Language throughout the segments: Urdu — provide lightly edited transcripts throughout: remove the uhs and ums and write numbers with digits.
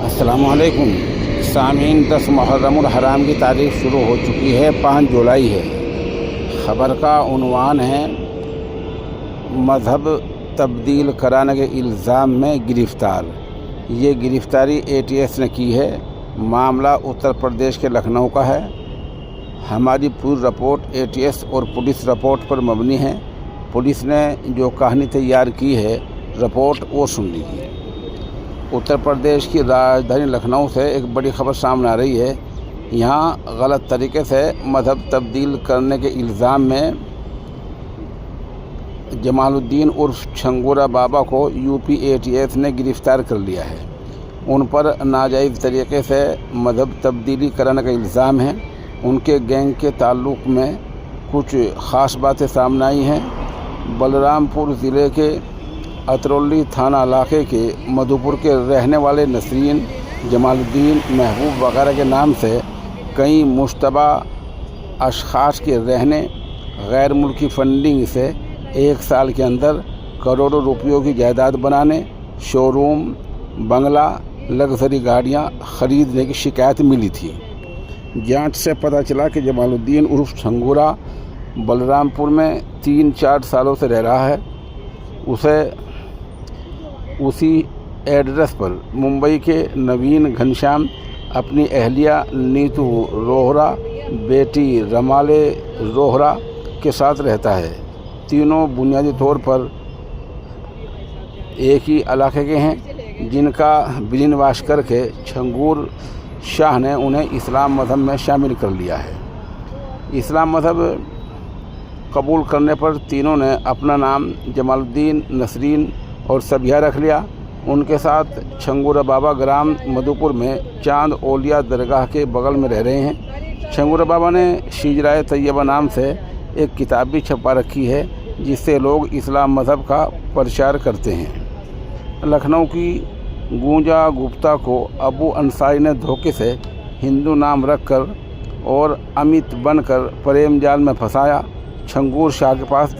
السلام علیکم سامعین، 10 محرم الحرام کی تاریخ شروع ہو چکی ہے، 5 جولائی ہے۔ خبر کا عنوان ہے مذہب تبدیل کرانے کے الزام میں گرفتار۔ یہ گرفتاری ATS نے کی ہے۔ معاملہ اتر پردیش کے لکھنؤ کا ہے۔ ہماری پوری رپورٹ ATS اور پولیس رپورٹ پر مبنی ہے۔ پولیس نے جو کہانی تیار کی ہے، رپورٹ وہ سن لیجیے۔ اتر پردیش کی راجدھانی لکھنؤ سے ایک بڑی خبر سامنے آ رہی ہے۔ یہاں غلط طریقے سے مذہب تبدیل کرنے کے الزام میں جمال الدین عرف چھنگورا بابا کو UP ATS نے گرفتار کر لیا ہے۔ ان پر ناجائز طریقے سے مذہب تبدیلی کرانے کا الزام ہے۔ ان کے گینگ کے تعلق میں کچھ خاص باتیں سامنے آئی ہیں۔ بلرام پور ضلع کے اترولہ تھانہ علاقے کے مدھوپور کے رہنے والے نسرین، جمال الدین، محبوب وغیرہ کے نام سے کئی مشتبہ اشخاص کے رہنے غیر ملکی فنڈنگ سے 1 سال کے اندر کروڑوں روپیوں کی جائیداد بنانے، شو روم، بنگلہ، لگژری گاڑیاں خریدنے کی شکایت ملی تھی۔ جانچ سے پتہ چلا کہ جمال الدین عرف چھنگورا بلرام پور میں 3-4 سالوں سے رہ رہا ہے۔ اسے اسی ایڈریس پر ممبئی کے نوین گھنشیام اپنی اہلیہ نیتو روہرا، بیٹی رمالے روہرا کے ساتھ رہتا ہے۔ تینوں بنیادی طور پر ایک ہی علاقے کے ہیں، جن کا برین واش کر کے چھنگور شاہ نے انہیں اسلام مذہب میں شامل کر لیا ہے۔ اسلام مذہب قبول کرنے پر تینوں نے اپنا نام جمال الدین، نسرین اور سبیہ رکھ لیا۔ ان کے ساتھ چھنگورا بابا گرام مدھوپور میں چاند اولیا درگاہ کے بغل میں رہ رہے ہیں۔ چھنگورا بابا نے شجرائے طیبہ نام سے ایک کتاب بھی چھپا رکھی ہے، جس سے لوگ اسلام مذہب کا پرچار کرتے ہیں۔ لکھنؤ کی گونجا گپتا کو ابو انصاری نے دھوکے سے ہندو نام رکھ کر اور امیت بن کر پریم جال میں پھنسایا۔ چھنگور شاہ کے پاس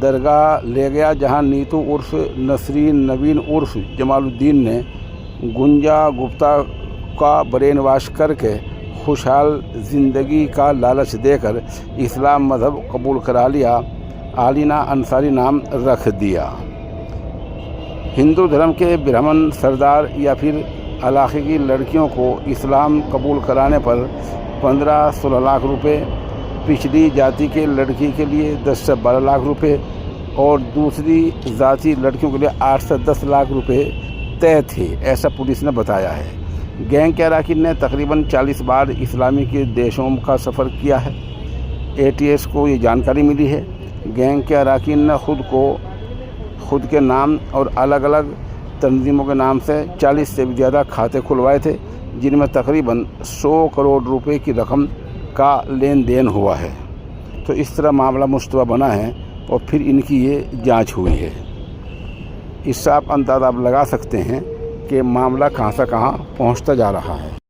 درگاہ لے گیا، جہاں نیتو عرف نسرین، نوین عرف جمال الدین نے گونجا گپتا کا برین واش کر کے خوشحال زندگی کا لالچ دے کر اسلام مذہب قبول کرا لیا۔ آلینا انصاری نام رکھ دیا۔ ہندو دھرم کے برہمن سردار یا پھر علاقے کی لڑکیوں کو اسلام قبول کرانے پر 15-16 لاکھ روپے، پچھلی جاتی کے لڑکی کے لیے 10 سے 12 لاکھ روپے اور دوسری ذاتی لڑکیوں کے لیے 8 سے 10 لاکھ روپے طے تھے، ایسا پولیس نے بتایا ہے۔ گینگ کے اراکین نے تقریباً 40 بار اسلامی کے دیشوں کا سفر کیا ہے۔ ATS کو یہ جانکاری ملی ہے۔ گینگ کے اراکین نے خود کے نام اور الگ الگ تنظیموں کے نام سے 40 سے بھی زیادہ کھاتے کھلوائے تھے، جن میں تقریباً 100 کروڑ روپے کی رقم کا لین دین ہوا ہے۔ تو اس طرح معاملہ مشتبہ بنا ہے اور پھر ان کی یہ جانچ ہوئی ہے۔ اس سے آپ اندازہ لگا سکتے ہیں کہ معاملہ کہاں سے کہاں پہنچتا جا رہا ہے۔